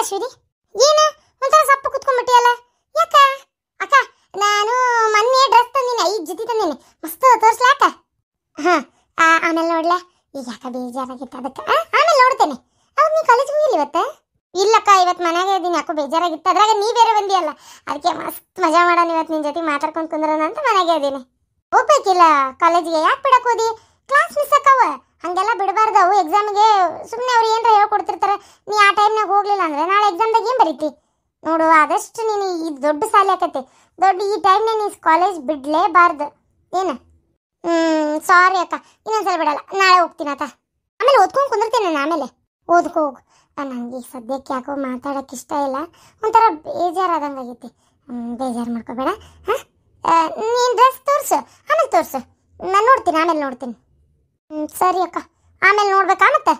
ಅಶ್ವಿನಿ, ಏನು ಒಂಥರ ಸಪ್ಪ ಕುತ್ಕೊಂಡ್ಬಿಟ್ಟಿಯಲ್ಲ, ಯಾಕ? ಅಕ್ಕ, ನಾನು ಮೊನ್ನೆ ಡ್ರೆಸ್ ತಂದಿನಿ, 5 ಜೊತೆ ತಂದಿನಿ, ಮಸ್ತ್ ತೋರ್ಸ್ಲಾಕ? ಆಮೇಲೆ ನೋಡ್ಲ, ಈಗ ಯಾಕ ಬೇಜಾರಾಗಿತ್ತು ಅದಕ್ಕೆ, ಆಮೇಲೆ ನೋಡ್ತೇನೆ. ಹೌದು, ನೀ ಕಾಲೇಜ್ ಹೋಗಿಲ್ಲ ಇವತ್ತು? ಇಲ್ಲಕ್ಕ, ಇವತ್ತು ಮನೆಯಾಗೆ ಇದ್ದೀನಿ, ಯಾಕೋ ಬೇಜಾರಾಗಿತ್ತು. ಅದ್ರಾಗ ನೀ ಬೇರೆ ಬಂದಿಯಲ್ಲ, ಅದಕ್ಕೆ ಮಸ್ತ್ ಮಜಾ ಮಾಡೋಣ ಇವತ್ತು, ನಿನ್ನ ಜೊತೆ ಮಾತಾಡ್ಕೊಂಡು ಕುಂದ್ರೋಣ ಅಂತ ಮನೆಯಾಗೆ ಇದ್ದೀನಿ. ಹೋಗ್ಬೇಕಿಲ್ಲ ಕಾಲೇಜಿಗೆ? ಯಾಕೆ ಬಿಡಕ್ಕೆ ಹೋದಿ? ಕ್ಲಾಸ್ ಮಿಸ್ ಆಕವ, ಹಂಗೆಲ್ಲ ಬಿಡಬಾರ್ದು. ಅವು ಎಕ್ಸಾಮಿಗೆ ಸುಮ್ಮನೆ ಅವ್ರು ಏನಾರ ಹೇಳ್ಕೊಡ್ತಿರ್ತಾರೆ, ನೀ ಆ ಟೈಮ್ನಾಗ ಹೋಗ್ಲಿಲ್ಲ ಅಂದ್ರೆ ನಾಳೆ ಎಕ್ಸಾಮ್ದಾಗ ಏನು ಬರೀತಿ ನೋಡು. ಆದಷ್ಟು ನೀನು ಈ ದೊಡ್ಡ ಸಾಲಿ ಆಕತಿ, ದೊಡ್ಡ ಈ ಟೈಮ್ನ ನೀನು ಕಾಲೇಜ್ ಬಿಡಲೇಬಾರ್ದು. ಏನು? ಸಾರಿ ಅಕ್ಕ, ಇನ್ನೊಂದ್ಸಲ ಬಿಡಲ್ಲ, ನಾಳೆ ಹೋಗ್ತೀನಿ ಆತ. ಆಮೇಲೆ ಓದ್ಕೊಂಡು ಕುಂದಿರ್ತೇನೆ ನಾನು, ಆಮೇಲೆ ಓದ್ಕೋ ಹೋಗು. ನನಗೆ ಈಗ ಸದ್ಯಕ್ಕೆ ಯಾಕೋ ಮಾತಾಡೋಕ್ಕೆ ಇಷ್ಟ ಇಲ್ಲ, ಒಂಥರ ಬೇಜಾರಾದಂಗೆ ಆಗೈತಿ. ಬೇಜಾರು ಮಾಡ್ಕೋಬೇಡ. ನೀನು ಡ್ರೆಸ್ ತೋರಿಸು, ಆಮೇಲೆ ತೋರಿಸು, ನಾನು ನೋಡ್ತೀನಿ, ಆಮೇಲೆ ನೋಡ್ತೀನಿ. ಸರಿ ಅಕ್ಕ, ಆಮೇಲೆ ನೋಡ್ಬೇಕಾ ಮತ್ತೆ?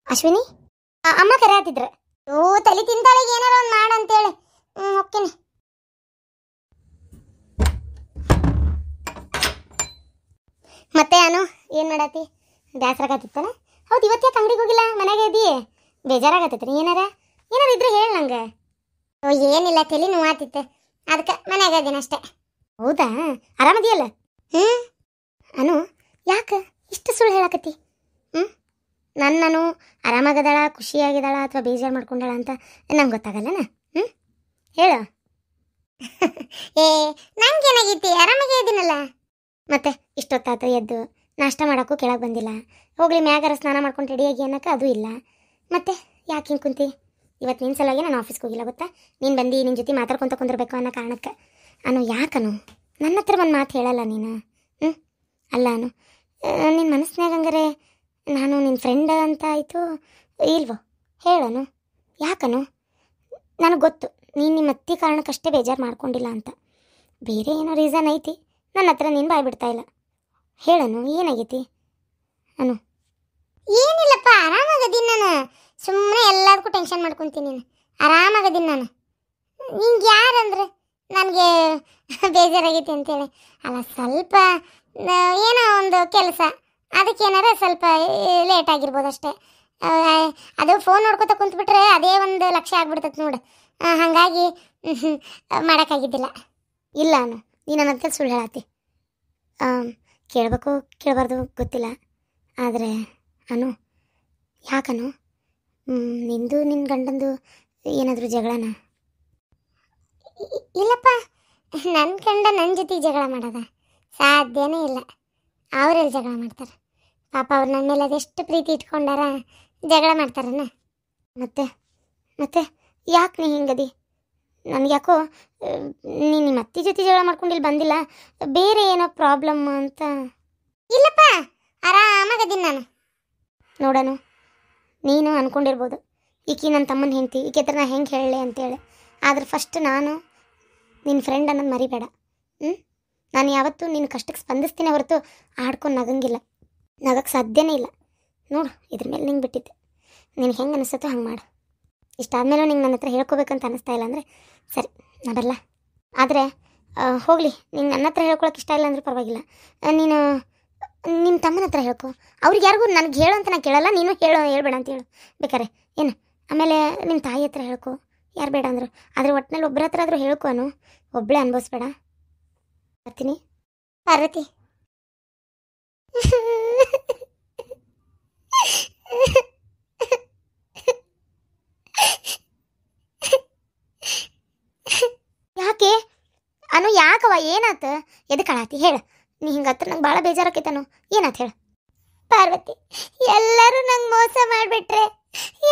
ಅಶ್ವಿನಿ, ಅಮ್ಮ ಕರೆ ಆತಿದ್ರು. ತಲೆ ತಿಂತಾಳೆ, ಏನಾರ ಒಂದು ಮಾಡಂತೇಳಿ. ಹೋಗ್ತೀನಿ. ಮತ್ತೆ ಅನು, ಏನು ಮಾಡತ್ತಿ? ಬೇಸರಾಗತ್ತಿತ್ತಾನ? ಹೌದು, ಇವತ್ತು ಯಾಕೆ ಅಂಗಡಿಗೆ ಹೋಗಿಲ್ಲ, ಮನೆಗೆ ಇದೀ? ಬೇಜಾರಾಗತ್ತೈತ್ರಿ? ಏನಾರ ಇದ್ರೆ ಹೇಳಿ ನಂಗೆ. ಏನಿಲ್ಲ, ತಲೆ ನೋವಾತಿತ್ತು, ಅದಕ್ಕೆ ಮನೆಗೆ ಇದೀನಿ ಅಷ್ಟೇ. ಹೌದಾ? ಆರಾಮದಿಯಲ್ಲ? ಅನು, ಯಾಕೆ ಇಷ್ಟು ಸುಳ್ಳು ಹೇಳಕತ್ತಿ? ನಾನು ಆರಾಮಾಗದಾಳ, ಖುಷಿಯಾಗಿದ್ದಾಳ ಅಥವಾ ಬೇಜಾರು ಮಾಡ್ಕೊಂಡಾಳ ಅಂತ ನಂಗೆ ಗೊತ್ತಾಗಲ್ಲನ? ಹೇಳು. ನಂಗೇನಾಗೈತಿ, ಆರಾಮಾಗೇ ಇದ್ದೀನಲ್ಲ. ಮತ್ತೆ ಇಷ್ಟೊತ್ತಾತ ಎದ್ದು ನಾಷ್ಟ ಮಾಡೋಕ್ಕೂ ಕೆಳಗೆ ಬಂದಿಲ್ಲ, ಹೋಗ್ಲಿ ಮ್ಯಾಗಾರ ಸ್ನಾನ ಮಾಡ್ಕೊಂಡು ರೆಡಿಯಾಗಿ ಅನ್ನೋಕೆ ಅದು ಇಲ್ಲ. ಮತ್ತೆ ಯಾಕೆ ಹಿಂಗೆ ಕುಂತಿ? ಇವತ್ತು ನಿನ್ನ ಸಲುವಾಗಿ ನಾನು ಆಫೀಸ್ಗೆ ಹೋಗಿಲ್ಲ, ಗೊತ್ತಾ? ನೀನು ಬಂದು ನಿನ್ನ ಜೊತೆ ಮಾತಾಡ್ಕೊತ ಕುಂದಿರ್ಬೇಕು ಅನ್ನೋ ಕಾರಣಕ್ಕೆ. ಅನು, ಯಾಕನು ನನ್ನ ಹತ್ರ ಒಂದು ಮಾತು ಹೇಳಲ್ಲ ನೀನು? ಅಲ್ಲ ಅನು, ನಿನ್ನ ಮನಸ್ಸಿನಾಗ ಹಂಗಾರೆ ನಾನು ನಿನ್ನ ಫ್ರೆಂಡ್ ಅಂತ ಆಯಿತು ಇಲ್ವೋ? ಹೇಳನು, ಯಾಕನು? ನನಗೆ ಗೊತ್ತು ನೀನು ನಿಮ್ಮ ಅತ್ತಿ ಕಾರಣಕ್ಕಷ್ಟೇ ಬೇಜಾರು ಮಾಡ್ಕೊಂಡಿಲ್ಲ ಅಂತ, ಬೇರೆ ಏನೋ ರೀಸನ್ ಐತಿ, ನನ್ನ ಹತ್ರ ನೀನು ಬಾಯ್ ಬಿಡ್ತಾ ಇಲ್ಲ. ಹೇಳನು, ಏನಾಗೈತಿ? ಅನು, ಏನಿಲ್ಲಪ್ಪ, ಆರಾಮಾಗದೀನಿ ನಾನು. ಸುಮ್ಮನೆ ಎಲ್ಲದಕ್ಕೂ ಟೆನ್ಷನ್ ಮಾಡ್ಕೊತೀನಿ ನೀನು. ಆರಾಮಾಗದೀನಿ ನಾನು. ನಿಂಗೆ ಯಾರಂದ್ರೆ ನನಗೆ ಬೇಜಾರಾಗೈತಿ ಅಂತೇಳಿ ಅಲ್ಲ, ಸ್ವಲ್ಪ ಏನೋ ಒಂದು ಕೆಲಸ, ಅದಕ್ಕೇನಾರ ಸ್ವಲ್ಪ ಲೇಟ್ ಆಗಿರ್ಬೋದು ಅಷ್ಟೇ. ಅದು ಫೋನ್ ನೋಡ್ಕೊತ ಕುಂತ್ಬಿಟ್ರೆ ಅದೇ ಒಂದು ಲಕ್ಷ್ಯ ಆಗ್ಬಿಡ್ತೈತೆ ನೋಡು, ಹಾಗಾಗಿ ಮಾಡೋಕ್ಕಾಗಿದ್ದಿಲ್ಲ. ಇಲ್ಲ ಅನು, ನೀನು ನನ್ನ ಹತ್ರ ಸುಳ್ಳು ಹೇಳತ್ತಿ. ಕೇಳಬೇಕು ಕೇಳಬಾರ್ದು ಗೊತ್ತಿಲ್ಲ, ಆದರೆ ಅನು, ಯಾಕನು? ನಿಂದು ನಿನ್ನ ಗಂಡಂದು ಏನಾದರೂ ಜಗಳನ? ಇಲ್ಲಪ್ಪ, ನನ್ನ ಗಂಡ ನನ್ನ ಜೊತೆಗೆ ಜಗಳ ಮಾಡೋದ ಸಾಧ್ಯನೇ ಇಲ್ಲ. ಅವರೆಲ್ಲಿ ಜಗಳ ಮಾಡ್ತಾರೆ? ಪಾಪ ಅವ್ರು ನನ್ನ ಮೇಲೆ ಅದೆಷ್ಟು ಪ್ರೀತಿ ಇಟ್ಕೊಂಡಾರ, ಜಗಳ ಮಾಡ್ತಾರನ? ಮತ್ತೆ ಯಾಕೆ ನೀ ಹಿಂಗದಿ? ನನಗೆ ಯಾಕೋ ನೀನು ನಿಮ್ಮ ಅತ್ತಿ ಜೊತೆ ಜಗಳ ಮಾಡ್ಕೊಂಡಿಲ್ಲಿ ಬಂದಿಲ್ಲ, ಬೇರೆ ಏನೋ ಪ್ರಾಬ್ಲಮ್ ಅಂತ. ಇಲ್ಲಪ್ಪ, ಆರಾಮಾಗದೀನಿ ನಾನು. ನೋಡೋಣ, ನೀನು ಅಂದ್ಕೊಂಡಿರ್ಬೋದು ಈಕಿ ನನ್ನ ತಮ್ಮನ ಹೆಂಡ್ತಿ, ಈಕೆ ಹತ್ರ ನಾ ಹೆಂಗೆ ಹೇಳಲಿ ಅಂತೇಳಿ. ಆದ್ರೆ ಫಸ್ಟ್ ನಾನು ನಿನ್ನ ಫ್ರೆಂಡ್ ಅನ್ನೋದು ಮರಿಬೇಡ. ನಾನು ಯಾವತ್ತೂ ನಿನ್ನ ಕಷ್ಟಕ್ಕೆ ಸ್ಪಂದಿಸ್ತೀನಿ ಹೊರತು ಆಡ್ಕೊಂಡು ನಗಂಗಿಲ್ಲ, ನಗಕ್ಕೆ ಸಾಧ್ಯನೇ ಇಲ್ಲ. ನೋಡು, ಇದ್ರ ಮೇಲೆ ನಿಂಗೆ ಬಿಟ್ಟಿದ್ದೆ, ನಿನಗೆ ಹೆಂಗೆ ಅನಿಸುತ್ತೋ ಹಂಗೆ ಮಾಡು. ಇಷ್ಟಾದ್ಮೇಲೂ ನಿಂಗೆ ನನ್ನ ಹತ್ರ ಹೇಳ್ಕೊಬೇಕಂತ ಅನ್ನಿಸ್ತಾ ಇಲ್ಲ ಅಂದರೆ ಸರಿ, ನಾ ಬರಲ್ಲ. ಆದರೆ ಹೋಗಲಿ, ನಿಂಗೆ ನನ್ನ ಹತ್ರ ಹೇಳ್ಕೊಳಕ್ಕೆ ಇಷ್ಟ ಇಲ್ಲ ಅಂದರೂ ಪರವಾಗಿಲ್ಲ, ನೀನು ನಿಮ್ಮ ತಮ್ಮನ ಹತ್ರ ಹೇಳ್ಕೊ. ಅವ್ರಿಗೆ ಯಾರಿಗೂ ನನಗೆ ಹೇಳು ಅಂತ ನಾನು ಕೇಳಲ್ಲ, ನೀನು ಹೇಳ್ಬೇಡ ಅಂತ ಹೇಳು ಬೇಕಾರೆ. ಏನು ಆಮೇಲೆ ನಿಮ್ಮ ತಾಯಿ ಹತ್ರ ಹೇಳ್ಕೊ, ಯಾರು ಬೇಡ ಅಂದರು. ಆದರೆ ಒಟ್ಟಿನಲ್ಲಿ ಒಬ್ಬರ ಹತ್ರ ಆದರೂ ಹೇಳ್ಕೊನು, ಒಬ್ಬಳೇ ಅನ್ಭವಿಸ್ಬೇಡ. ಬರ್ತೀನಿ ಪಾರ್ವತಿ. ಯಾಕೆ ಅನು, ಯಾಕವ, ಏನಾತ? ಎದಕ್ಕೆ ಕಳಾತಿ ಹೇಳು? ನೀ ಹಿಂಗೆ ಹತ್ರ ನಂಗೆ ಭಾಳ ಬೇಜಾರಾಕೈತನು, ಏನಾತ ಹೇಳು? ಪಾರ್ವತಿ, ಎಲ್ಲರೂ ನಂಗೆ ಮೋಸ ಮಾಡಿಬಿಟ್ರೆ,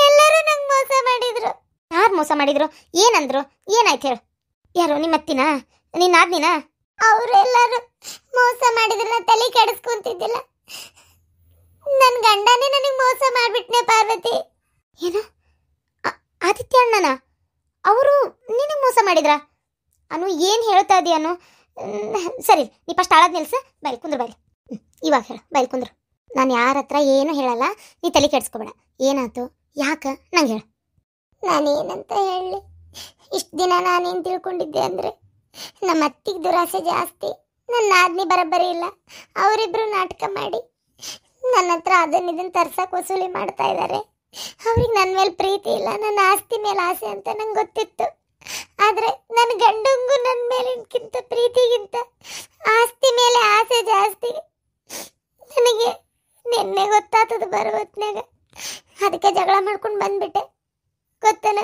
ಎಲ್ಲರೂ ನಂಗೆ ಮೋಸ ಮಾಡಿದ್ರು. ಯಾರು ಮೋಸ ಮಾಡಿದ್ರು? ಏನಂದ್ರು? ಏನಾಯ್ತು ಹೇಳು? ಯಾರು? ನಿಮ್ಮ ಅತ್ತಿನ? ನಿನ್ನ ಆದ್ನಿನ? ಅವರೆಲ್ಲರೂ ಮೋಸ ಮಾಡಿದ್ರು, ನಾನು ತಲೆ ಕೆಡಿಸ್ಕೊಂತಿದ್ದಿಲ್ಲ. ನನ್ನ ಗಂಡನೇ ನನಗೆ ಮೋಸ ಮಾಡಿಬಿಟ್ನೆ ಪಾರ್ವತಿ. ಏನು? ಆದಿತ್ಯ ಅಣ್ಣನ ಅವರು ನಿನಗೆ ಮೋಸ ಮಾಡಿದ್ರ? ಅನು, ಏನು ಹೇಳ್ತಾ ಇದೀಯನು? ಸರಿ, ನೀ ಫಸ್ಟ್ ಆಳಾದ ನಿಲ್ಸ, ಬೈಲ್ ಕುಂದ್ರು, ಬೈಲ್. ಇವಾಗ ಹೇಳು, ಬೈಲ್ ಕುಂದ್ರು. ನಾನು ಯಾರ ಹತ್ರ ಏನೂ ಹೇಳಲ್ಲ, ನೀ ತಲೆ ಕೆಡಿಸ್ಕೊಬೇಡ. ಏನಾಯ್ತು? ಯಾಕೆ ನಂಗೆ ಹೇಳು. ನಾನೇನಂತ ಹೇಳಲಿ? ಇಷ್ಟು ದಿನ ನಾನೇನು ತಿಳ್ಕೊಂಡಿದ್ದೆ ಅಂದರೆ ನಮ್ಮ ಅತ್ತಿಗೆ ದುರಾಸೆ ಜಾಸ್ತಿ, ನನ್ನ ಆದ್ನಿ ಬರಬ್ಬರಿ ಇಲ್ಲ. ಅವರಿಬ್ಬರು ನಾಟಕ ಮಾಡಿ ನನ್ನ ಹತ್ರ ಅದನ್ನ ಇದನ್ನು ತರ್ಸಕ್ಕೆ ವಸೂಲಿ ಮಾಡ್ತಾ ಇದ್ದಾರೆ. ಅವ್ರಿಗೆ ನನ್ನ ಮೇಲೆ ಪ್ರೀತಿ ಇಲ್ಲ, ನನ್ನ ಆಸ್ತಿ ಮೇಲೆ ಆಸೆ ಅಂತ ನಂಗೆ ಗೊತ್ತಿತ್ತು. ಆದರೆ ನನ್ನ ಗಂಡಂಗೂ ನನ್ನ ಮೇಲಿನಕ್ಕಿಂತ ಪ್ರೀತಿಗಿಂತ ಆಸ್ತಿ ಮೇಲೆ ಆಸೆ ಜಾಸ್ತಿ. ನನಗೆ ನಿನ್ನೆ ಗೊತ್ತಾಗ್ತದೆ ಬರೋ ಹೊತ್ನಾಗ, ಅದಕ್ಕೆ ಜಗಳ ಮಾಡ್ಕೊಂಡು ಬಂದ್ಬಿಟ್ಟೆ. ಗೊತ್ತನ,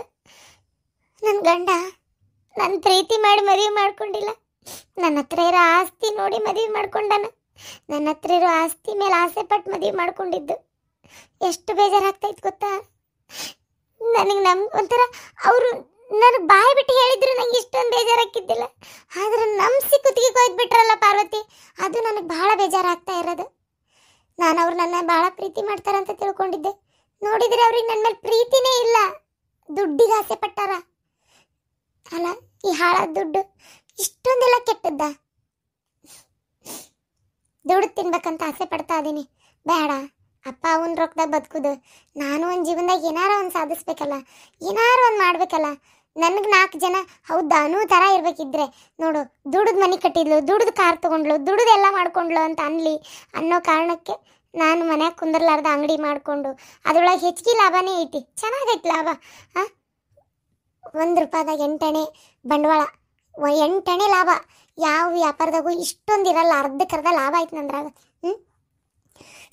ನನ್ನ ಗಂಡ ನನ್ನ ಪ್ರೀತಿ ಮಾಡಿ ಮದುವೆ ಮಾಡ್ಕೊಂಡಿಲ್ಲ, ನನ್ನ ಹತ್ರ ಇರೋ ಆಸ್ತಿ ನೋಡಿ ಮದುವೆ ಮಾಡ್ಕೊಂಡಾನ. ನನ್ನ ಹತ್ರ ಇರೋ ಆಸ್ತಿ ಮೇಲೆ ಆಸೆ ಪಟ್ಟು ಮದುವೆ ಮಾಡ್ಕೊಂಡಿದ್ದು. ಎಷ್ಟು ಬೇಜಾರಾಗ್ತೈತೆ ಗೊತ್ತಾ ನನಗೆ. ಒಂಥರ ಅವರು ನನಗೆ ಬಾಯಿ ಬಿಟ್ಟು ಹೇಳಿದ್ರು ನಂಗೆ ಇಷ್ಟೊಂದು ಬೇಜಾರಾಗ್ತಿದ್ದಿಲ್ಲ. ಆದ್ರೆ ನಂಬಿಸಿ ಕುತ್ತಿಗೆ ಕೊಯ್ದು ಬಿಟ್ರಲ್ಲ ಪಾರ್ವತಿ, ಅದು ನನಗೆ ಭಾಳ ಬೇಜಾರಾಗ್ತಾ ಇರೋದು. ನಾನು ಅವ್ರು ನನ್ನ ಭಾಳ ಪ್ರೀತಿ ಮಾಡ್ತಾರಂತ ತಿಳ್ಕೊಂಡಿದ್ದೆ. ನೋಡಿದರೆ ಅವ್ರಿಗೆ ನನ್ನ ಮೇಲೆ ಪ್ರೀತಿನೇ ಇಲ್ಲ, ದುಡ್ಡಿಗೆ ಆಸೆ ಪಟ್ಟಾರ. ಅಲ್ಲ, ಈ ಹಾಳಾದ ದುಡ್ಡು ಇಷ್ಟೊಂದೆಲ್ಲ ಕೆಟ್ಟದ್ದ? ದುಡ್ಡು ತಿನ್ಬೇಕಂತ ಆಸೆ ಪಡ್ತಾ ಇದೀನಿ. ಬೇಡ, ಅಪ್ಪ ಅವನ ರೊಕ್ಕದಾಗ ಬದುಕುದು. ನಾನು ಒಂದು ಜೀವನದಾಗ ಏನಾರ ಒಂದು ಸಾಧಿಸ್ಬೇಕಲ್ಲ, ಏನಾರ ಒಂದು ಮಾಡ್ಬೇಕಲ್ಲ. ನನಗೆ 4 ಜನ ಹೌದಾ ಅನ್ನೋ ಥರ ಇರ್ಬೇಕಿದ್ರೆ ನೋಡು, ದುಡ್ದು ಮನೆ ಕಟ್ಟಿದ್ಲು, ದುಡ್ದು ಕಾರ್ ತೊಗೊಂಡ್ಲು, ದುಡ್ದು ಎಲ್ಲ ಮಾಡ್ಕೊಂಡ್ಲು ಅಂತ ಅನ್ಲಿ ಅನ್ನೋ ಕಾರಣಕ್ಕೆ ನಾನು ಮನ್ಯಾಗ ಕುಂದರ್ಲಾರ್ದ ಅಂಗಡಿ ಮಾಡಿಕೊಂಡು ಅದರೊಳಗೆ ಹೆಚ್ಚಿಗೆ ಲಾಭನೇ ಐತಿ. ಚೆನ್ನಾಗೈತಿ ಲಾಭ. ಹಾಂ, 1 ರೂಪಾಯಿದಾಗ 8 ಆಣೆ ಬಂಡವಾಳ, 8 ಆಣೆ ಲಾಭ. ಯಾವ ವ್ಯಾಪಾರದಾಗೂ ಇಷ್ಟೊಂದು ಇರಲ್ಲ, ಅರ್ಧಕ್ಕರ್ಧ ಲಾಭ ಆಯ್ತು ನಂದ್ರಾಗ.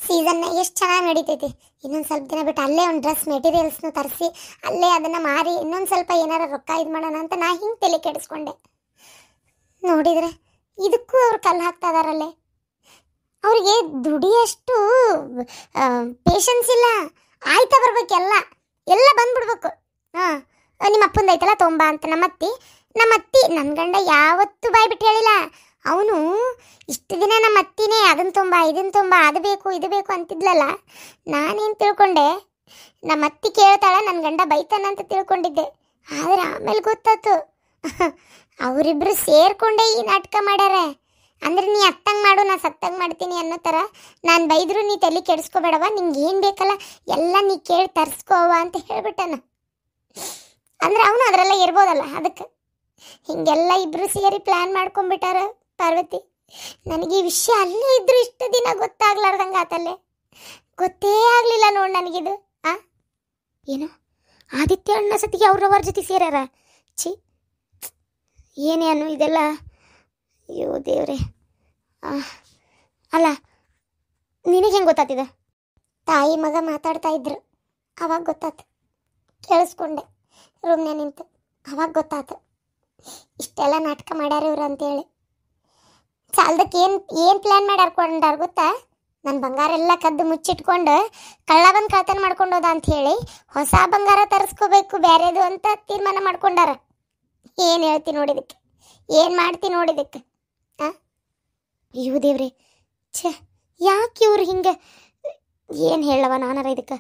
ಸೀಸನ್ನ ಎಷ್ಟು ಚೆನ್ನಾಗಿ ನಡೀತೈತಿ. ಇನ್ನೊಂದು ಸ್ವಲ್ಪ ದಿನ ಬಿಟ್ಟು ಅಲ್ಲೇ ಒಂದು ಡ್ರೆಸ್ ಮೆಟೀರಿಯಲ್ಸ್ನು ತರಿಸಿ ಅಲ್ಲೇ ಅದನ್ನು ಮಾರಿ ಇನ್ನೊಂದು ಸ್ವಲ್ಪ ಏನಾರ ರೊಕ್ಕ ಇದು ಮಾಡೋಣ ಅಂತ ನಾ ಹಿಂಗೆ ತಲೆ ಕೆಡಿಸ್ಕೊಂಡೆ. ನೋಡಿದರೆ ಇದಕ್ಕೂ ಅವ್ರು ಕಲ್ಲು ಹಾಕ್ತಾ ಇದಾರಲ್ಲೇ. ಅವ್ರಿಗೆ ದುಡಿಯಷ್ಟು ಪೇಷನ್ಸ್ ಇಲ್ಲ. ಆಯ್ತಾ ಬರ್ಬೇಕೆಲ್ಲ, ಎಲ್ಲ ಬಂದ್ಬಿಡ್ಬೇಕು. ಹಾಂ, ನಿಮ್ಮ ಅಪ್ಪಂದು ಐತಲ್ಲ ತೊಂಬ ಅಂತ ನಮ್ಮ ಅತ್ತಿ ನನ್ನ ಗಂಡ ಯಾವತ್ತೂ ಬಾಯ್ ಬಿಟ್ಟು ಹೇಳಿಲ್ಲ. ಅವನು ಇಷ್ಟು ದಿನ ನಮ್ಮ ಅತ್ತಿನೇ ಅದನ್ನು ತುಂಬ ಇದನ್ನು ತುಂಬ ಅದು ಬೇಕು ಇದು ಬೇಕು ಅಂತಿದ್ಲಲ್ಲ. ನಾನೇನು ತಿಳ್ಕೊಂಡೆ, ನಮ್ಮ ಅತ್ತಿ ಕೇಳ್ತಾಳ ನನ್ನ ಗಂಡ ಬೈತಾನ ಅಂತ ತಿಳ್ಕೊಂಡಿದ್ದೆ. ಆದರೆ ಆಮೇಲೆ ಗೊತ್ತಾಯ್ತು ಅವರಿಬ್ಬರು ಸೇರ್ಕೊಂಡೇ ಈ ನಾಟಕ ಮಾಡ್ಯಾರ. ಅಂದ್ರೆ ನೀ ಅತ್ತಂಗೆ ಮಾಡು, ನಾ ಸತ್ತಂಗೆ ಮಾಡ್ತೀನಿ ಅನ್ನೋ ಥರ. ನಾನು ಬೈದ್ರು ನೀ ತಲೆ ಕೆಡಿಸ್ಕೋಬೇಡವ, ನಿಂಗೆ ಏನು ಬೇಕಲ್ಲ ಎಲ್ಲ ನೀ ಕೇಳಿ ತರಿಸ್ಕೋವ ಅಂತ ಹೇಳ್ಬಿಟ್ಟನ. ಅಂದ್ರೆ ಅವನು ಅದರೆಲ್ಲ ಇರ್ಬೋದಲ್ಲ, ಅದಕ್ಕೆ ಹಿಂಗೆಲ್ಲ ಇಬ್ಬರು ಸೇರಿ ಪ್ಲ್ಯಾನ್ ಮಾಡ್ಕೊಂಡ್ಬಿಟ್ಟಾರ. ಪಾರ್ವತಿ, ನನಗೆ ಈ ವಿಷಯ ಅಲ್ಲೇ ಇದ್ರು ಇಷ್ಟು ದಿನ ಗೊತ್ತಾಗ್ಲಾರ್ದಂಗೆ ಆತಲ್ಲೇ. ಗೊತ್ತೇ ಆಗಲಿಲ್ಲ ನೋಡಿ ನನಗಿದು. ಏನು ಆದಿತ್ಯ ಅಣ್ಣ ಸತಿಗೆ ಅವ್ರವ್ರ ಜೊತೆ ಸೇರ್ಯಾರ? ಛೀ, ಏನೇನು ಇದೆಲ್ಲ? ಅಯ್ಯೋ ದೇವ್ರೆ. ಅಲ್ಲ, ನಿನಗೆ ಹೆಂಗೆ ಗೊತ್ತಾಗ್ತಿದೆ? ತಾಯಿ ಮಗ ಮಾತಾಡ್ತಾ ಇದ್ರು, ಅವಾಗ ಗೊತ್ತಾಯ್ತು. ಕೇಳಿಸ್ಕೊಂಡೆ ರೂಮ್ನೇ ನಿಂತು, ಅವಾಗ ಗೊತ್ತಾಯ್ತು ಇಷ್ಟೆಲ್ಲ ನಾಟಕ ಮಾಡ್ಯಾರ ಇವ್ರು ಅಂತೇಳಿ. ಸಾಲದಕ್ಕೆ ಏನು ಪ್ಲ್ಯಾನ್ ಮಾಡ್ಯಾರ್ಕೊಂಡಾರ ಗೊತ್ತಾ? ನನ್ನ ಬಂಗಾರ ಎಲ್ಲ ಕದ್ದು ಮುಚ್ಚಿಟ್ಕೊಂಡು ಕಳ್ಳ ಬಂದು ಕಳ್ತನ ಮಾಡ್ಕೊಂಡು ಹೋದ ಅಂತ ಹೇಳಿ ಹೊಸ ಬಂಗಾರ ತರಿಸ್ಕೋಬೇಕು ಬೇರೆದು ಅಂತ ತೀರ್ಮಾನ ಮಾಡ್ಕೊಂಡಾರ. ಏನು ಹೇಳ್ತಿ ನೋಡಿದಕ್ಕೆ, ಏನು ಮಾಡ್ತಿ ನೋಡಿದಕ್ಕೆ? ಅಯ್ಯೋ ದೇವ್ರಿ, ಛೇ, ಯಾಕೆ ಇವ್ರು ಹಿಂಗೆ? ಏನು ಹೇಳವ ನಾನಾರ ಇದಕ್ಕೆ?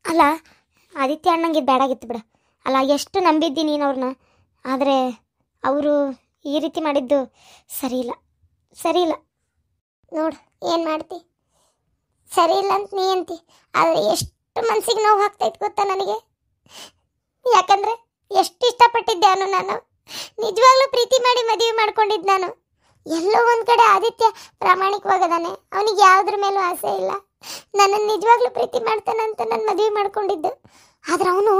ಅಲ್ಲ, ಆದಿತ್ಯ ಅಣ್ಣಂಗೆ ಬೇಡಾಗಿತ್ತು ಬಿಡ. ಅಲ್ಲ, ಎಷ್ಟು ನಂಬಿದ್ದೀನಿ ನೀನು ಅವ್ರನ್ನ. ಆದರೆ ಅವರು ಈ ರೀತಿ ಮಾಡಿದ್ದು ಸರಿ ಇಲ್ಲ ನೋಡು. ಏನು ಮಾಡ್ತಿ? ಸರಿ ಇಲ್ಲ ಅಂತ ನೀ ಅಂತಿ, ಆದರೆ ಎಷ್ಟು ಮನಸ್ಸಿಗೆ ನೋವು ಆಗ್ತೈತೆ ಗೊತ್ತಾ ನನಗೆ. ಯಾಕಂದರೆ ಎಷ್ಟು ಇಷ್ಟಪಟ್ಟಿದ್ದೆ ಅವನು. ನಾನು ನಿಜವಾಗ್ಲೂ ಪ್ರೀತಿ ಮಾಡಿ ಮದುವೆ ಮಾಡ್ಕೊಂಡಿದ್ದು. ನಾನು ಎಲ್ಲೋ ಒಂದು ಕಡೆ ಆದಿತ್ಯ ಪ್ರಾಮಾಣಿಕವಾಗದಾನೆ, ಅವನಿಗೆ ಯಾವುದ್ರ ಮೇಲೂ ಆಸೆ ಇಲ್ಲ. ನನ್ನನ್ನು ನಿಜವಾಗ್ಲೂ ಪ್ರೀತಿ ಮಾಡ್ತಾನಂತ ನಾನು ಮದುವೆ ಮಾಡ್ಕೊಂಡಿದ್ದು. ಆದ್ರೆ ಅವನು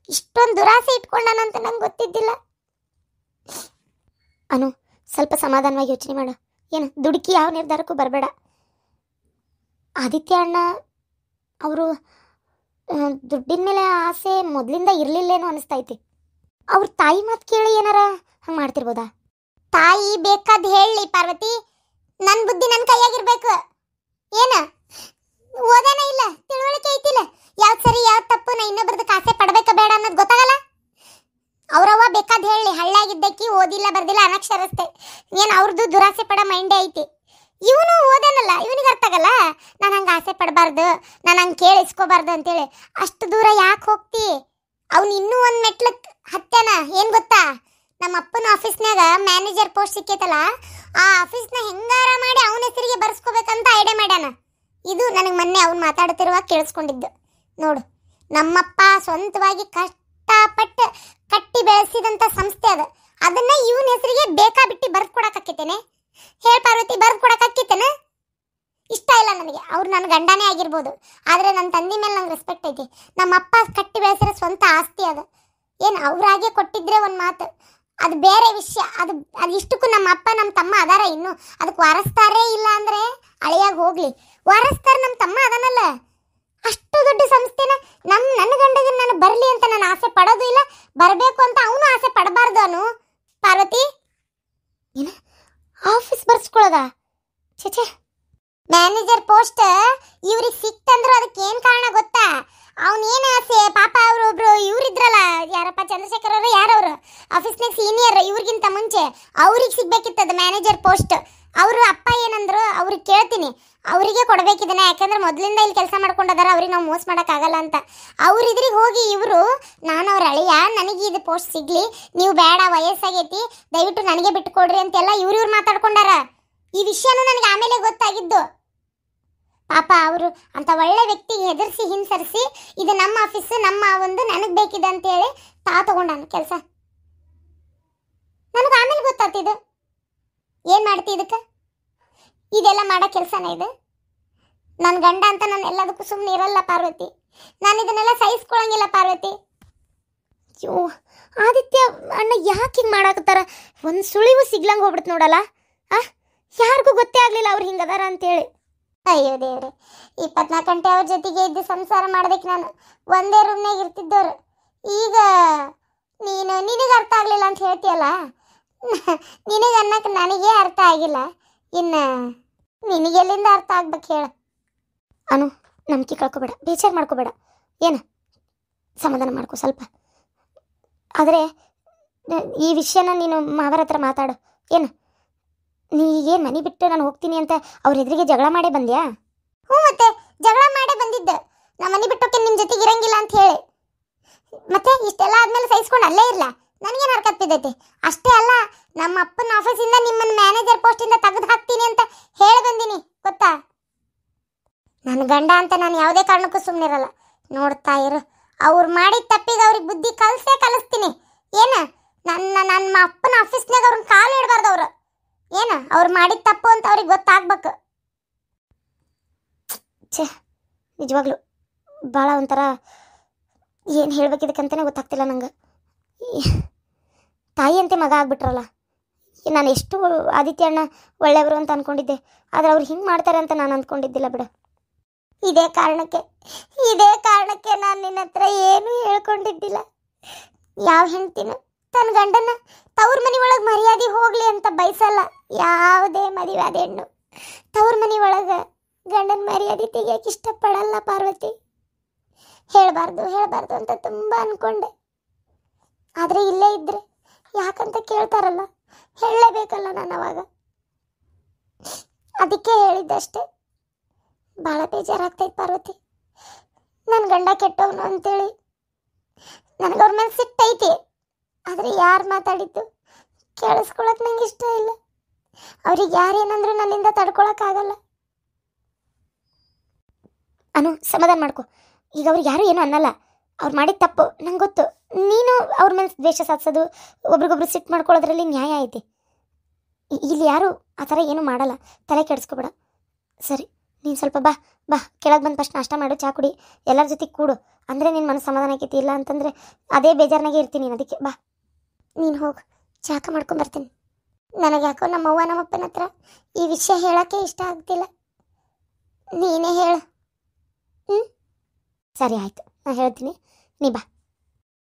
ಇಷ್ಟೊಂದು ದುರಾಸೆ ಇಟ್ಕೊಂಡಾನಂತ ನಂಗೆ ಗೊತ್ತಿದ್ದಿಲ್ಲ. ಅನು, ಸ್ವಲ್ಪ ಸಮಾಧಾನವಾಗಿ ಯೋಚನೆ ಮಾಡು. ಏನು ದುಡುಕಿ ಯಾವ ನಿರ್ಧಾರಕ್ಕೂ ಬರಬೇಡ. ಆದಿತ್ಯ ಅಣ್ಣ ಅವರು ದುಡ್ಡಿನ ಮೇಲೆ ಆಸೆ ಮೊದಲಿಂದ ಇರಲಿಲ್ಲೇನೋ ಅನಿಸ್ತೈತಿ. ಅವ್ರ ತಾಯಿ ಮಾತು ಕೇಳಿ ಏನಾರ ಹಂಗೆ ಮಾಡ್ತಿರ್ಬೋದಾ? ತಾಯಿ ಬೇಕಾದ ಹೇಳಿ ಪಾರ್ವತಿ, ನನ್ನ ಬುದ್ಧಿ ನನ್ನ ಕೈಯಾಗಿರ್ಬೇಕು. ಏನ ಓದಾನ ಇಲ್ಲ, ತಿಳುವಳಿಕೆ ಐತಿಲ್ಲ, ಯಾವ್ದು ಸರಿ ಯಾವ್ದು ತಪ್ಪು, ನಾ ಇನ್ನೊಬ್ರದಕ್ಕೆ ಆಸೆ ಪಡ್ಬೇಕ ಬೇಡ ಅನ್ನೋದು ಗೊತ್ತಾಗಲ್ಲ. ಅವ್ರವ್ವ ಬೇಕಾದ ಹೇಳಿ, ಹಳ್ಳಾಗಿದ್ದಕ್ಕಿ ಓದಿಲ್ಲ ಬರ್ದಿಲ್ಲ ಅನಕ್ಷರಸ್ತೆ, ಏನು ಅವ್ರದ್ದು ದುರಾಸೆ ಪಡ ಮೈಂಡೇ ಐತಿ. ಇವನು ಓದಾನಲ್ಲ, ಇವನಿಗೆ ಅರ್ಥ ಆಗಲ್ಲ ನಾನು ಹಂಗೆ ಆಸೆ ಪಡಬಾರ್ದು, ನಾನು ಹಂಗೆ ಕೇಳಿಸ್ಕೋಬಾರ್ದು ಅಂತೇಳಿ. ಅಷ್ಟು ದೂರ ಯಾಕೆ ಹೋಗ್ತಿ? ಅವ್ನು ಇನ್ನೂ ಒಂದು ಮೆಟ್ಲಕ್ಕೆ ಹತ್ತಾನ. ಏನು ಗೊತ್ತಾ, ನಮ್ಮ ಅಪ್ಪನ ಆಫೀಸ್ನಾಗ ಮ್ಯಾನೇಜರ್ ಪೋಸ್ಟ್ ಸಿಕ್ಕೈತಲ್ಲ, ಆ ಆಫೀಸ್ನ ಹೆಂಗಾರ ಮಾಡಿ ಅವನ ಹೆಸರಿಗೆ ಬರ್ಸ್ಕೋಬೇಕಂತ ಐಡಿಯಾ ಮಾಡ್ಯಾನ. ಇದು ನನಗೆ ಮೊನ್ನೆ ಅವ್ನು ಮಾತಾಡ್ತಿರುವಾಗ ಕೇಳಿಸ್ಕೊಂಡಿದ್ದು. ನೋಡು, ನಮ್ಮಪ್ಪ ಸ್ವಂತವಾಗಿ ಕಷ್ಟಪಟ್ಟು ಕಟ್ಟಿ ಬೆಳೆಸಿದಂಥ ಸಂಸ್ಥೆ ಅದು. ಅದನ್ನ ಇವನ ಹೆಸರಿಗೆ ಬೇಕಾ ಬಿಟ್ಟು ಬರ್ದು ಕೊಡಕ್ಕಾಕೈತೇನೆ? ಹೇಳಿ ಪಾರ್ವತಿ, ಬರ್ದು ಕೊಡಕ್ಕಾಕೈತೇನೆ? ಇಷ್ಟ ಇಲ್ಲ ನನಗೆ. ಅವ್ರು ನನ್ನ ಗಂಡನೇ ಆಗಿರ್ಬೋದು, ಆದರೆ ನನ್ನ ತಂದೆ ಮೇಲೆ ನಂಗೆ ರೆಸ್ಪೆಕ್ಟ್ ಐತಿ. ನಮ್ಮ ಅಪ್ಪ ಕಟ್ಟಿ ಬೆಳೆಸಿರೋ ಸ್ವಂತ ಆಸ್ತಿ ಅದು. ಏನು ಅವ್ರಾಗೆ ಕೊಟ್ಟಿದ್ರೆ ಒಂದು ಮಾತು, ಅದು ಬೇರೆ ವಿಷಯ. ಅದು ಇಷ್ಟಕ್ಕೂ ನಮ್ಮ ಅಪ್ಪ ನಮ್ಮ ತಮ್ಮ ಅದಾರ, ಇನ್ನು ಅದಕ್ಕೆ ವಾರಸ್ತಾರೇ ಇಲ್ಲ ಅಂದರೆ ಅಳಿಯಾಗಿ ಹೋಗ್ಲಿ, ವಾರಸ್ತಾರ ನಮ್ಮ ತಮ್ಮ ಅದನ್ನಲ್ಲ. ಅಷ್ಟು ದೊಡ್ಡ ಸಂಸ್ಥೆನ ನನ್ನ ಗಂಡಗೆ ನಾನು ಬರಲಿ ಅಂತ ನಾನು ಆಸೆ ಪಡೋದು ಇಲ್ಲ, ಬರಬೇಕು ಅಂತ ಅವನು ಆಸೆ ಪಡಬಾರ್ದು. ಅವನು ಪಾರ್ವತಿ ಏನ ಆಫೀಸ್ ಬರ್ಸ್ಕೊಳ್ಳೋದ? ಛೇ, ಮ್ಯಾನೇಜರ್ ಪೋಸ್ಟ್ ಇವ್ರಿಗೆ ಸಿಕ್ತಂದ್ರು ಅದಕ್ಕೆ ಏನು ಕಾರಣ ಗೊತ್ತಾ? ಅವನೇನು ಆಸೆ ಪಾಪ. ಅವರೊಬ್ರು ಇವ್ರಿದ್ರಲ್ಲ, ಯಾರಪ್ಪ ಚಂದ್ರಶೇಖರ್ ಅವರು, ಯಾರವರು ಆಫೀಸ್ನಾಗ ಸೀನಿಯರ್, ಇವ್ರಿಗಿಂತ ಮುಂಚೆ ಅವ್ರಿಗೆ ಸಿಗ್ಬೇಕಿತ್ತದ ಮ್ಯಾನೇಜರ್ ಪೋಸ್ಟ್. ಅವರು ಅಪ್ಪ ಏನಂದ್ರು, ಅವ್ರಿಗೆ ಕೇಳ್ತೀನಿ, ಅವರಿಗೆ ಕೊಡಬೇಕಿದ್ದಾನೆ. ಯಾಕೆಂದ್ರೆ ಮೊದಲಿಂದ ಇಲ್ಲಿ ಕೆಲಸ ಮಾಡ್ಕೊಂಡದಾರ, ಅವ್ರಿಗೆ ನಾವು ಮೋಸ ಮಾಡೋಕ್ಕಾಗಲ್ಲ ಅಂತ. ಅವ್ರ ಇದ್ರಿಗೆ ಹೋಗಿ ಇವರು, ನಾನು ಅವ್ರ ಅಳಿಯ, ನನಗೆ ಇದು ಪೋಸ್ಟ್ ಸಿಗ್ಲಿ, ನೀವು ಬೇಡ, ವಯಸ್ಸಾಗೈತಿ, ದಯವಿಟ್ಟು ನನಗೆ ಬಿಟ್ಟುಕೊಡ್ರಿ ಅಂತೆಲ್ಲ ಇವ್ರು ಮಾತಾಡ್ಕೊಂಡಾರ. ಈ ವಿಷಯನೂ ನನಗೆ ಆಮೇಲೆ ಗೊತ್ತಾಗಿದ್ದು. ಪಾಪ ಅವರು ಅಂತ ಒಳ್ಳೆ ವ್ಯಕ್ತಿಗೆ ಹೆದರ್ಸಿ ಹಿಂಸರಿಸಿ, ಇದು ನಮ್ಮ ಆಫೀಸ್, ನಮ್ಮ ಒಂದು ನನಗೆ ಬೇಕಿದೆ ಅಂತೇಳಿ ತಗೊಂಡಾನ ಕೆಲಸ. ನನಗೆ ಆಮೇಲೆ ಗೊತ್ತಾಗ್ತಿದ್ದು. ಏನು ಮಾಡ್ತಿ ಇದಕ್ಕೆ? ಇದೆಲ್ಲ ಮಾಡೋ ಕೆಲಸನೇ ಇದು? ನನ್ನ ಗಂಡ ಅಂತ ನಾನು ಎಲ್ಲದಕ್ಕೂ ಸುಮ್ಮನೆ ಇರಲ್ಲ ಪಾರ್ವತಿ. ನಾನು ಇದನ್ನೆಲ್ಲ ಸಹಿಸ್ಕೊಳಂಗಿಲ್ಲ ಪಾರ್ವತಿ. ಅಯ್ಯೋ ಆದಿತ್ಯ ಅಣ್ಣ ಯಾಕೆ ಹಿಂಗೆ ಮಾಡಾಕತ್ತಾರ? ಒಂದು ಸುಳಿವು ಸಿಗ್ಲಂಗೆ ಹೋಗ್ಬಿಡ್ತು ನೋಡಲ್ಲ. ಯಾರಿಗೂ ಗೊತ್ತೇ ಆಗಲಿಲ್ಲ ಅವ್ರು ಹಿಂಗದಾರ ಅಂತೇಳಿ. ಅಯ್ಯೋ ದೇವ್ರೆ, 24 ಗಂಟೆ ಅವ್ರ ಜೊತೆಗೆ ಇದ್ದು ಸಂಸಾರ ಮಾಡ್ಬೇಕು ನಾನು. ಒಂದೇ ರೂಮ್ನಾಗ ಇರ್ತಿದ್ದವ್ರು. ಈಗ ನಿನಗೆ ಅರ್ಥ ಆಗಲಿಲ್ಲ ಅಂತ ಹೇಳ್ತೀಯಲ್ಲ, ನಿನಗೆ ಅನ್ನಕ್ಕೆ ನನಗೇ ಅರ್ಥ ಆಗಿಲ್ಲ, ಇನ್ನು ನಿನಗೆಲ್ಲಿಂದ ಅರ್ಥ ಆಗ್ಬೇಕು ಹೇಳ. ಅನು, ನಂಬಿಕೆ ಕಳ್ಕೊಬೇಡ, ಬೇಜಾರು ಮಾಡ್ಕೋಬೇಡ, ಏನು ಸಮಾಧಾನ ಮಾಡ್ಕೊ ಸ್ವಲ್ಪ. ಆದರೆ ಈ ವಿಷಯನ ನೀನು ಮಾವರ ಹತ್ರ ಮಾತಾಡು. ಏನು ನೀಗೇನು ಮನೆ ಬಿಟ್ಟು ನಾನು ಹೋಗ್ತೀನಿ ಅಂತ ಅವ್ರ ಎದುರಿಗೆ ಜಗಳ ಮಾಡೇ ಬಂದ್ಯಾ? ಹ್ಞೂ, ಮತ್ತೆ ಜಗಳ ಮಾಡೇ ಬಂದಿದ್ದೆ. ನಾ ಮನೆ ಬಿಟ್ಟೋಕೆ ನಿಮ್ಮ ಜೊತೆಗೆ ಇರಂಗಿಲ್ಲ ಅಂತ ಹೇಳಿ. ಮತ್ತೆ ಇಷ್ಟೆಲ್ಲ ಆದ್ಮೇಲೆ ಸಹಿಸ್ಕೊಂಡು ಅಲ್ಲೇ ಇರಲ್ಲ, ನನಗೇನು ಹರ್ಕತ್ ಬಿದ್ದೈತಿ. ಅಷ್ಟೇ ಅಲ್ಲ, ನಮ್ಮ ಅಪ್ಪನ ಆಫೀಸಿಂದ ನಿಮ್ಮನ್ನು ಮ್ಯಾನೇಜರ್ ಪೋಸ್ಟಿಂದ ತೆಗೆದು ಹಾಕ್ತೀನಿ ಅಂತ ಹೇಳಿ ಬಂದೀನಿ, ಗೊತ್ತಾ? ನನ್ನ ಗಂಡ ಅಂತ ನಾನು ಯಾವುದೇ ಕಾರಣಕ್ಕೂ ಸುಮ್ಮನಿರಲ್ಲ. ನೋಡ್ತಾ ಇರು, ಅವ್ರು ಮಾಡಿದ ತಪ್ಪಿಗೆ ಅವ್ರಿಗೆ ಬುದ್ಧಿ ಕಲಿಸ್ತೀನಿ. ಏನು ನನ್ನ ಅಪ್ಪನ ಆಫೀಸ್ನಾಗ ಅವ್ರನ್ನ ಕಾಲು ಇಡಬಾರ್ದು. ಅವರು ಏನು ಅವ್ರು ಮಾಡಿದ ತಪ್ಪು ಅಂತ ಅವ್ರಿಗೆ ಗೊತ್ತಾಗ್ಬೇಕು. ಛೇ, ನಿಜವಾಗ್ಲು ಭಾಳ ಒಂಥರ ಏನು ಹೇಳ್ಬೇಕಿದಕ್ಕಂತಲೇ ಗೊತ್ತಾಗ್ತಿಲ್ಲ ನಂಗೆ. ತಾಯಿಯಂತೆ ಮಗ ಆಗ್ಬಿಟ್ರಲ್ಲ. ನಾನು ಎಷ್ಟು ಆದಿತ್ಯ ಅಣ್ಣ ಒಳ್ಳೆಯವರು ಅಂತ ಅಂದ್ಕೊಂಡಿದ್ದೆ, ಆದರೆ ಅವ್ರು ಹಿಂಗೆ ಮಾಡ್ತಾರೆ ಅಂತ ನಾನು ಅಂದ್ಕೊಂಡಿದ್ದಿಲ್ಲ ಬಿಡು. ಇದೇ ಕಾರಣಕ್ಕೆ ನಾನು ನಿನ್ನ ಹತ್ರ ಏನೂ ಹೇಳ್ಕೊಂಡಿದ್ದಿಲ್ಲ. ಯಾವ ಹೆಂಡ್ತಿನೂ ತನ್ನ ಗಂಡನ ತವ್ರ ಮನೆ ಒಳಗೆ ಮರ್ಯಾದೆ ಹೋಗಲಿ ಅಂತ ಬಯಸಲ್ಲ. ಯಾವುದೇ ಮದುವೆ ಆದ ಹೆಣ್ಣು ತವ್ರ ಮನೆ ಒಳಗೆ ಗಂಡನ ಮರ್ಯಾದೆ ತೆಗಿಯೋಕೆ ಇಷ್ಟಪಡಲ್ಲ ಪಾರ್ವತಿ. ಹೇಳಬಾರ್ದು ಅಂತ ತುಂಬ ಅಂದ್ಕೊಂಡೆ, ಆದರೆ ಇಲ್ಲೇ ಇದ್ದರೆ ಯಾಕಂತ ಕೇಳ್ತಾರಲ್ಲ, ಹೇಳಲೇಬೇಕಲ್ಲ ನಾನು ಅವಾಗ. ಅದಕ್ಕೆ ಹೇಳಿದ್ದಷ್ಟೇ. ಭಾಳ ಬೇಜಾರಾಗ್ತೈತೆ ಪಾರ್ವತಿ. ನನ್ನ ಗಂಡ ಕೆಟ್ಟವನು ಅಂತೇಳಿ ನನಗೆ ಅವ್ರ ಮೇಲೆ ಸಿಟ್ಟೈತಿ. ಆದರೆ ಯಾರು ಮಾತಾಡಿದ್ದು ಕೇಳಿಸ್ಕೊಳಕ್ಕೆ ನಂಗೆ ಇಷ್ಟ ಇಲ್ಲ. ಅವ್ರಿಗೆ ಯಾರೇನಂದ್ರೂ ನನ್ನಿಂದ ತಡ್ಕೊಳಕ್ಕಾಗಲ್ಲ. ಅನು, ಸಮಾಧಾನ ಮಾಡ್ಕೊ. ಈಗ ಅವ್ರಿಗೆ ಯಾರು ಏನೂ ಅನ್ನಲ್ಲ. ಅವ್ರು ಮಾಡಿದ ತಪ್ಪು ನಂಗೆ ಗೊತ್ತು. ನೀನು ಅವ್ರ ಮೇಲೆ ದ್ವೇಷ ಸಾಧಿಸೋದು, ಒಬ್ರಿಗೊಬ್ರು ಸಿಟ್ಟು ಮಾಡ್ಕೊಳ್ಳೋದ್ರಲ್ಲಿ ನ್ಯಾಯ ಐತಿ. ಇಲ್ಲಿ ಯಾರು ಆ ಥರ ಏನೂ ಮಾಡಲ್ಲ, ತಲೆ ಕೆಡಿಸ್ಕೊಬೇಡ. ಸರಿ, ನೀನು ಸ್ವಲ್ಪ ಬಾ ಕೆಳಗೆ ಬಂದು ಫಸ್ಟ್ ನಾಷ್ಟ ಮಾಡು, ಚಾ ಕುಡಿ, ಎಲ್ಲರ ಜೊತೆಗೆ ಕೂಡು. ಅಂದರೆ ನಿನ್ನ ಮನಸ್ಸು ಸಮಾಧಾನ ಆಕೈತಿ. ಇಲ್ಲ ಅಂತಂದರೆ ಅದೇ ಬೇಜಾರನಾಗೆ ಇರ್ತೀನಿ. ಅದಕ್ಕೆ ಬಾ, ನೀನು ಹೋಗಿ ಚಾಕ ಮಾಡ್ಕೊಂಬರ್ತೀನಿ. ನನಗೆ ಯಾಕೋ ನಮ್ಮವ್ವ ನಮ್ಮಪ್ಪನ ಹತ್ರ ಈ ವಿಷಯ ಹೇಳೋಕ್ಕೆ ಇಷ್ಟ ಆಗ್ತಿಲ್ಲ. ನೀನೇ ಹೇಳು. ಸರಿ ಆಯಿತು, ನಾನು ಹೇಳ್ತೀನಿ, ನೀ ಬಾ.